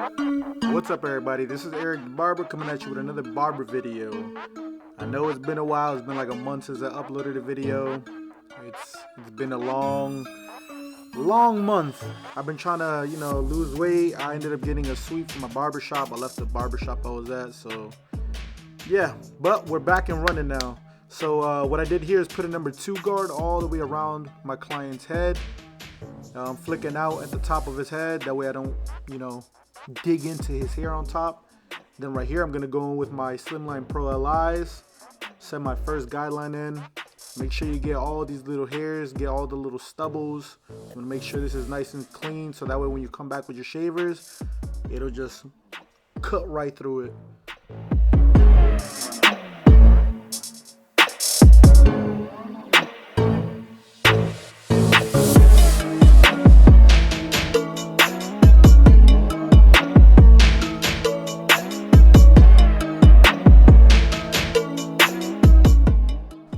What's up everybody, this is Eric the Barber coming at you with another barber video. I know it's been a while, it's been like a month since I uploaded a video. It's been a long month. I've been trying to, lose weight. I ended up getting a sweep from my barber shop. I left the barber shop I was at, so yeah, but we're back and running now. So what I did here is put a number 2 guard all the way around my client's head. I'm flicking out at the top of his head, that way I don't, dig into his hair on top. Then right here I'm gonna go in with my Slimline Pro LIs, set my first guideline in. Make sure you get all these little hairs, get all the little stubbles. You wanna make sure this is nice and clean, so that way when you come back with your shavers, it'll just cut right through it.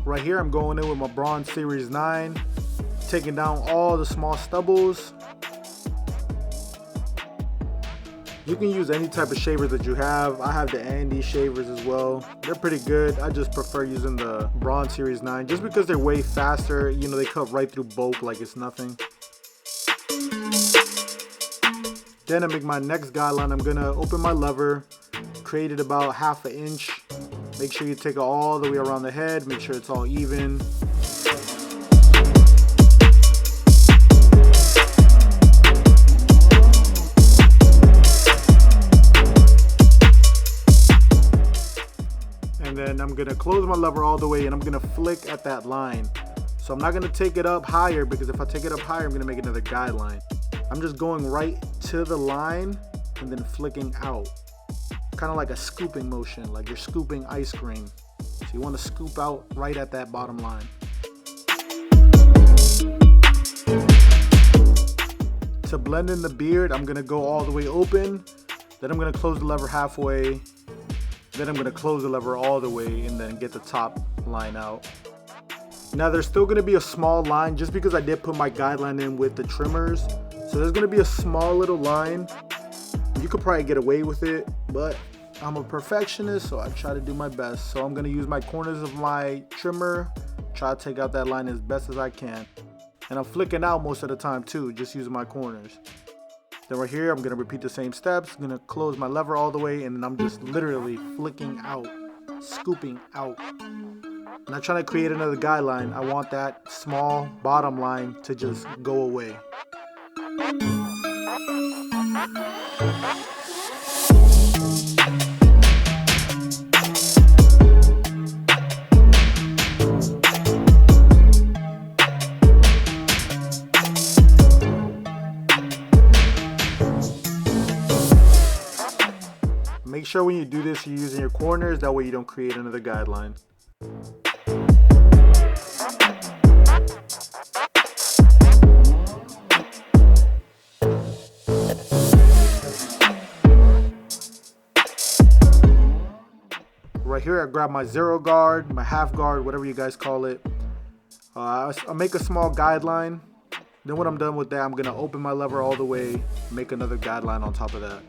Right here I'm going in with my Bronze Series 9, taking down all the small stubbles. You can use any type of shavers that you have. I have the Andy shavers as well. They're pretty good. I just prefer using the Bronze Series 9 just because they're way faster. They cut right through bulk like it's nothing. Then I make my next guideline. I'm gonna open my lever, create it about 1/2 inch. Make sure you take it all the way around the head. Make sure it's all even. And then I'm gonna close my lever all the way and I'm gonna flick at that line. So I'm not gonna take it up higher, because if I take it up higher, I'm gonna make another guideline. I'm just going right to the line and then flicking out. Kind of like a scooping motion, like you're scooping ice cream. So you want to scoop out right at that bottom line. To blend in the beard, I'm gonna go all the way open, then I'm gonna close the lever halfway, then I'm gonna close the lever all the way and then get the top line out. Now there's still gonna be a small line just because I did put my guideline in with the trimmers. So there's gonna be a small little line. You could probably get away with it, but I'm a perfectionist, so I try to do my best. So I'm gonna use my corners of my trimmer, try to take out that line as best as I can. And I'm flicking out most of the time too, just using my corners. Then right here, I'm gonna repeat the same steps. I'm gonna close my lever all the way, and then I'm just literally flicking out, scooping out. I'm not trying to create another guideline. I want that small bottom line to just go away. Make sure when you do this, you're using your corners, that way you don't create another guideline. Right here I grab my 0 guard, my 1/2 guard, whatever you guys call it. I make a small guideline. Then when I'm done with that, I'm gonna open my lever all the way, make another guideline on top of that.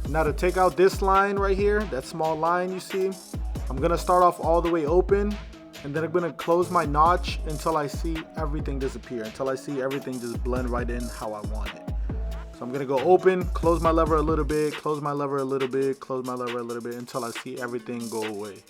Now to take out this line right here, that small line you see, I'm gonna start off all the way open, and then I'm gonna close my notch until I see everything disappear, until I see everything just blend right in how I want it. So I'm gonna go open, close my lever a little bit, close my lever a little bit, close my lever a little bit, until I see everything go away.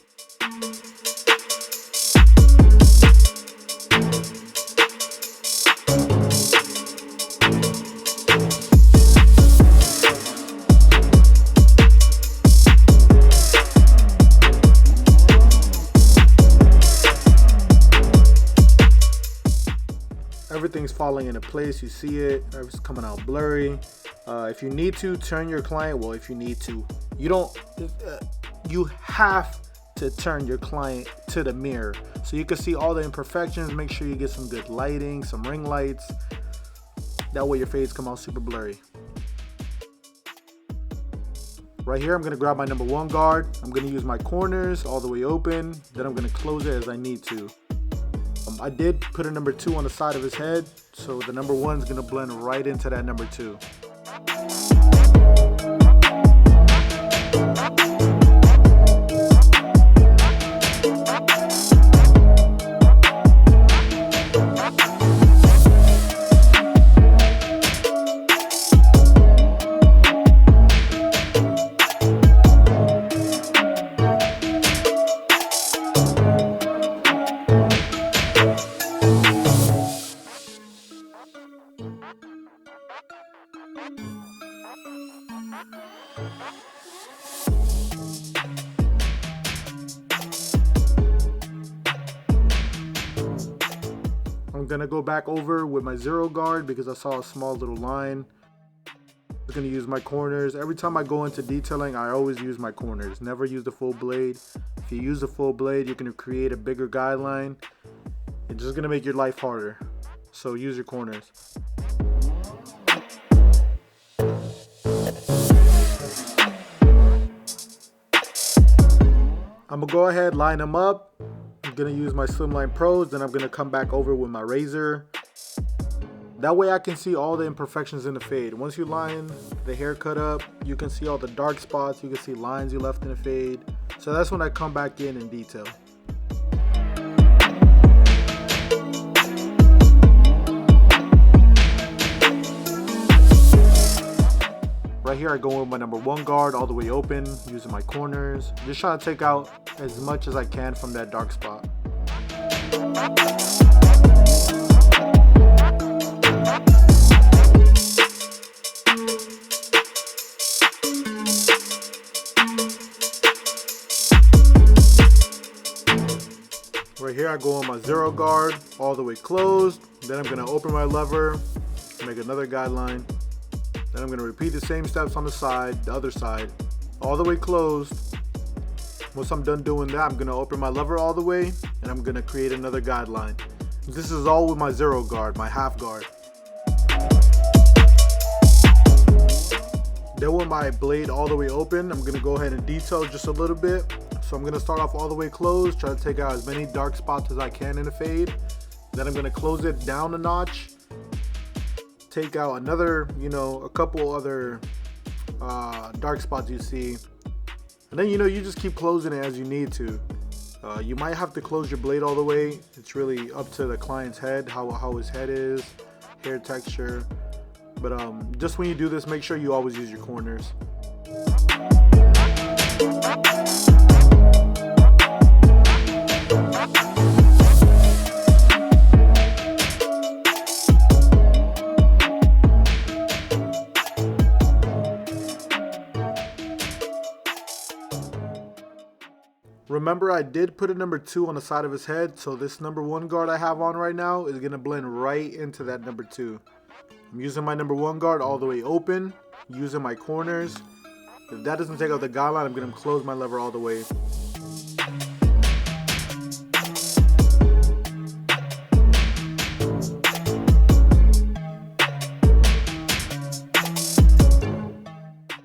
Everything's falling into place. You see it, it's coming out blurry. If you need to turn your client, well, if you need to, you have to turn your client to the mirror so you can see all the imperfections. Make sure you get some good lighting, some ring lights. That way your fades come out super blurry. Right here, I'm going to grab my number 1 guard. I'm going to use my corners all the way open. Then I'm going to close it as I need to. I did put a number 2 on the side of his head, so the number 1 is going to blend right into that number 2. I'm gonna go back over with my 0 guard because I saw a small little line. I'm gonna use my corners. Every time I go into detailing, I always use my corners. Never use the full blade. If you use the full blade, you're gonna create a bigger guideline. It's just gonna make your life harder. So use your corners. I'm gonna go ahead, line them up. I'm gonna use my Slimline Pros, then I'm gonna come back over with my razor. That way I can see all the imperfections in the fade. Once you line the haircut up, you can see all the dark spots, you can see lines you left in the fade. So that's when I come back in and detail. Right here I go with my number 1 guard all the way open, using my corners. Just trying to take out as much as I can from that dark spot. Right here I go on my 0 guard all the way closed. Then I'm going to open my lever, make another guideline. Then I'm going to repeat the same steps on the side, the other side, all the way closed. Once I'm done doing that, I'm going to open my lever all the way and I'm going to create another guideline. This is all with my 0 guard, my half guard. Then with my blade all the way open, I'm going to go ahead and detail just a little bit. So I'm going to start off all the way closed, try to take out as many dark spots as I can in the fade. Then I'm going to close it down a notch. Take out another, a couple other dark spots you see. And then, you just keep closing it as you need to. You might have to close your blade all the way. It's really up to the client's head, how his head is, hair texture. But just when you do this, make sure you always use your corners. Remember, I did put a number 2 on the side of his head, so this number 1 guard I have on right now is going to blend right into that number 2. I'm using my number 1 guard all the way open, using my corners. If that doesn't take out the guideline, I'm going to close my lever all the way.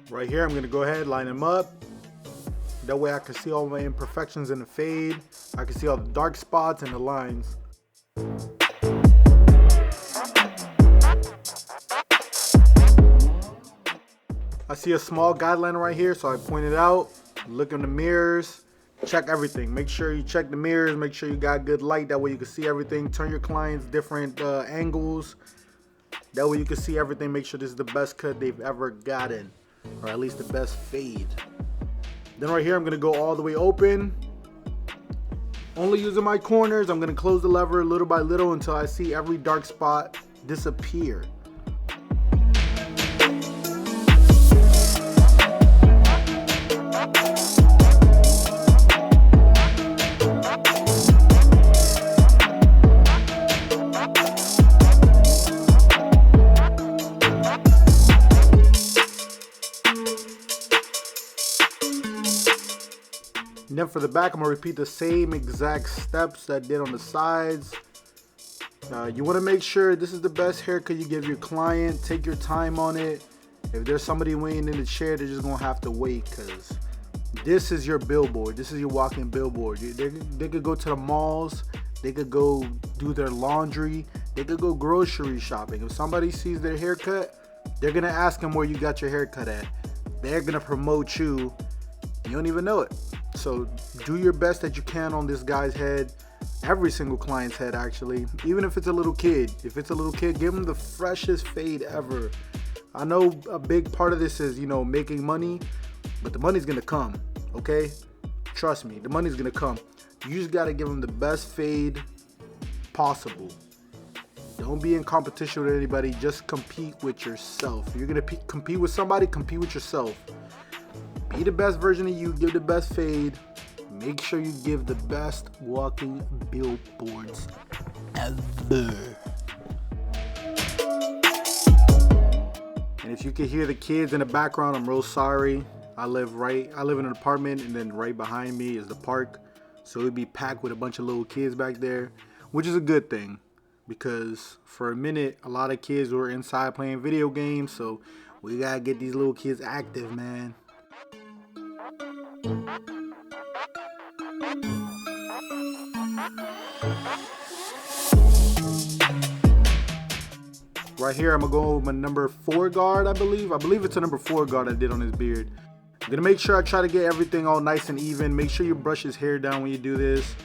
Right here, I'm going to go ahead, line them up. That way I can see all my imperfections in the fade. I can see all the dark spots and the lines. I see a small guideline right here, so I point it out. Look in the mirrors, check everything. Make sure you check the mirrors, make sure you got good light. That way you can see everything. Turn your clients different angles. That way you can see everything. Make sure this is the best cut they've ever gotten, or at least the best fade. Then right here, I'm going to go all the way open. Only using my corners, I'm going to close the lever little by little until I see every dark spot disappear. And then for the back, I'm going to repeat the same exact steps that I did on the sides. You want to make sure this is the best haircut you give your client. Take your time on it. If there's somebody waiting in the chair, they're just gonna have to wait, because this is your billboard. This is your walking billboard. They could go to the malls. They could go do their laundry. They could go grocery shopping. If somebody sees their haircut, they're gonna ask them where you got your haircut at. They're gonna promote you. You don't even know it. So do your best that you can on this guy's head. Every single client's head, actually. Even if it's a little kid. If it's a little kid, give them the freshest fade ever. I know a big part of this is, making money, but the money's gonna come, okay? Trust me, the money's gonna come. You just gotta give them the best fade possible. Don't be in competition with anybody. Just compete with yourself. You're gonna compete with somebody, compete with yourself. Be the best version of you. Give the best fade. Make sure you give the best walking billboards ever. And if you can hear the kids in the background, I'm real sorry. I live in an apartment, and then right behind me is the park. So it'd be packed with a bunch of little kids back there, which is a good thing, because for a minute, a lot of kids were inside playing video games. So we gotta get these little kids active, man. Right here, I'm gonna go with my number 4 guard, I believe. I believe it's a number 4 guard I did on his beard. I'm gonna make sure I try to get everything all nice and even. Make sure you brush his hair down when you do this.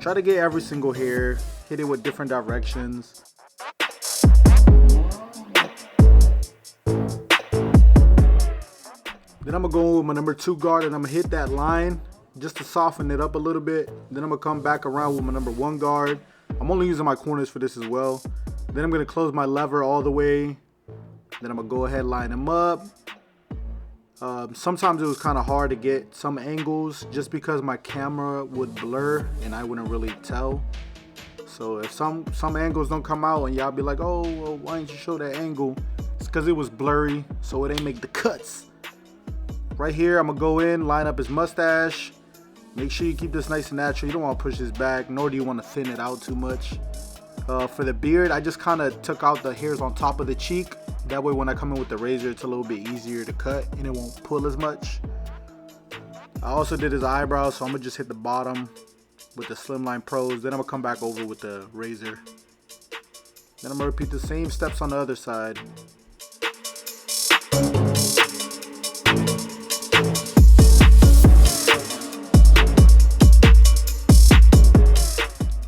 Try to get every single hair. Hit it with different directions. Then I'm gonna go with my number 2 guard, and I'm gonna hit that line just to soften it up a little bit. Then I'm gonna come back around with my number 1 guard. I'm only using my corners for this as well. Then I'm gonna close my lever all the way. Then I'm gonna go ahead, line them up. Sometimes it was kind of hard to get some angles just because my camera would blur and I wouldn't really tell. So if some angles don't come out and y'all be like, oh, well, why didn't you show that angle? It's because it was blurry, so it ain't make the cuts. Right here, I'm gonna go in, line up his mustache. Make sure you keep this nice and natural. You don't want to push his back, nor do you want to thin it out too much. For the beard, I just kind of took out the hairs on top of the cheek. That way when I come in with the razor, it's a little bit easier to cut and it won't pull as much. I also did his eyebrows, so I'm gonna just hit the bottom with the Slimline Pros. Then I'm gonna come back over with the razor. Then I'm gonna repeat the same steps on the other side.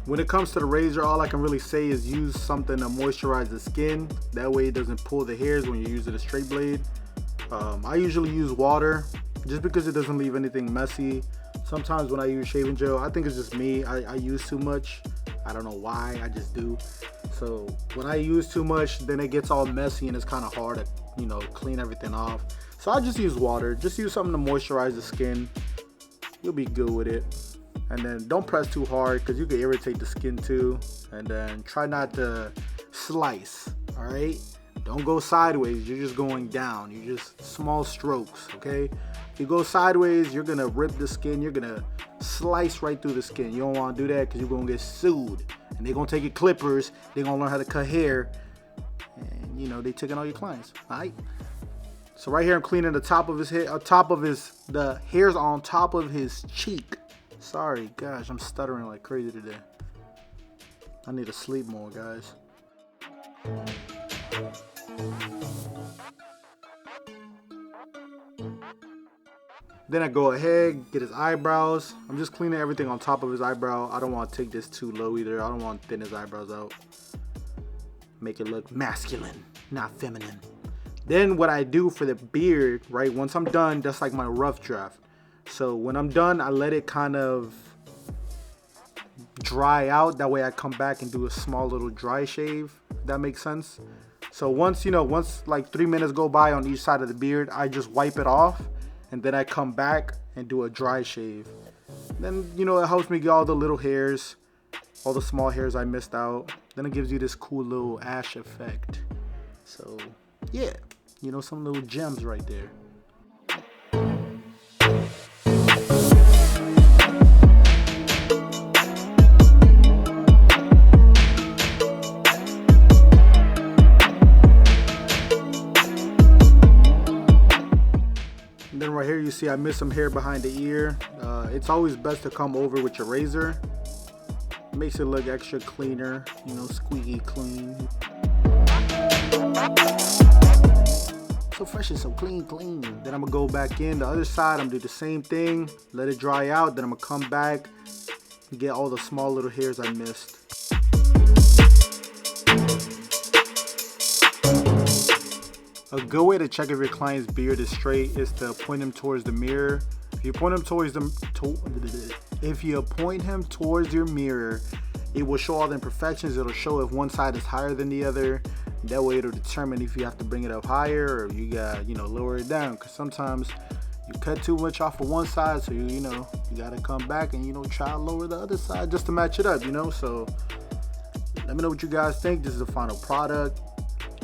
When it comes to the razor, all I can really say is use something to moisturize the skin. That way it doesn't pull the hairs when you're using a straight blade. I usually use water just because it doesn't leave anything messy. Sometimes when I use shaving gel, I think it's just me, I use too much. I don't know why, I just do. So when I use too much, then it gets all messy and it's kind of hard to, clean everything off. So I just use water. Just use something to moisturize the skin. You'll be good with it. And then don't press too hard because you can irritate the skin too. And then try not to slice, all right? Don't go sideways, you're just going down. You're just small strokes, okay? If you go sideways, you're gonna rip the skin. You're gonna slice right through the skin. You don't wanna do that because you're gonna get sued. And they're gonna take your clippers. They're gonna learn how to cut hair. And they taking all your clients, all right? So right here, I'm cleaning the top of his head, the hairs on top of his cheek. Sorry, gosh, I'm stuttering like crazy today. I need to sleep more, guys. Then I go ahead, get his eyebrows. I'm just cleaning everything on top of his eyebrow. I don't want to take this too low either. I don't want to thin his eyebrows out. Make it look masculine, not feminine. Then what I do for the beard, right, once I'm done, that's like my rough draft. So when I'm done, I let it kind of dry out. That way I come back and do a small little dry shave. If that makes sense. So once like 3 minutes go by on each side of the beard, I just wipe it off. And then I come back and do a dry shave. Then, it helps me get all the little hairs, all the small hairs I missed out. Then it gives you this cool little ash effect. So, yeah, some little gems right there. see I missed some hair behind the ear. It's always best to come over with your razor. Makes it look extra cleaner, you know, squeaky clean. So fresh and so clean. Then I'm gonna go back in the other side. I'm gonna do the same thing, let it dry out. Then I'm gonna come back and get all the small little hairs I missed. A good way to check if your client's beard is straight is to point him towards the mirror. If you point him towards your mirror, it will show all the imperfections. It'll show if one side is higher than the other. That way it'll determine if you have to bring it up higher or you got, you know, lower it down. Because sometimes you cut too much off of one side, so you know, you gotta come back and, you know, try to lower the other side just to match it up, you know. So let me know what you guys think. This is the final product.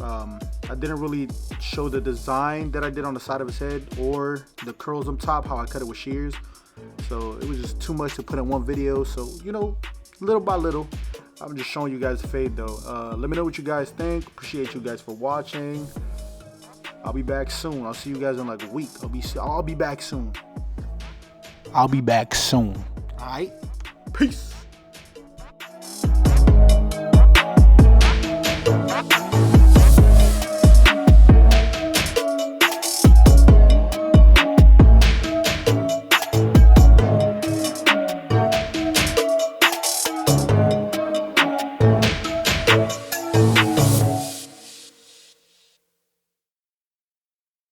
I didn't really show the design that I did on the side of his head or the curls on top, how I cut it with shears. So it was just too much to put in one video. So, you know, little by little, I'm just showing you guys the fade though. Let me know what you guys think. Appreciate you guys for watching. I'll be back soon. I'll see you guys in like a week. I'll be back soon. All right. Peace.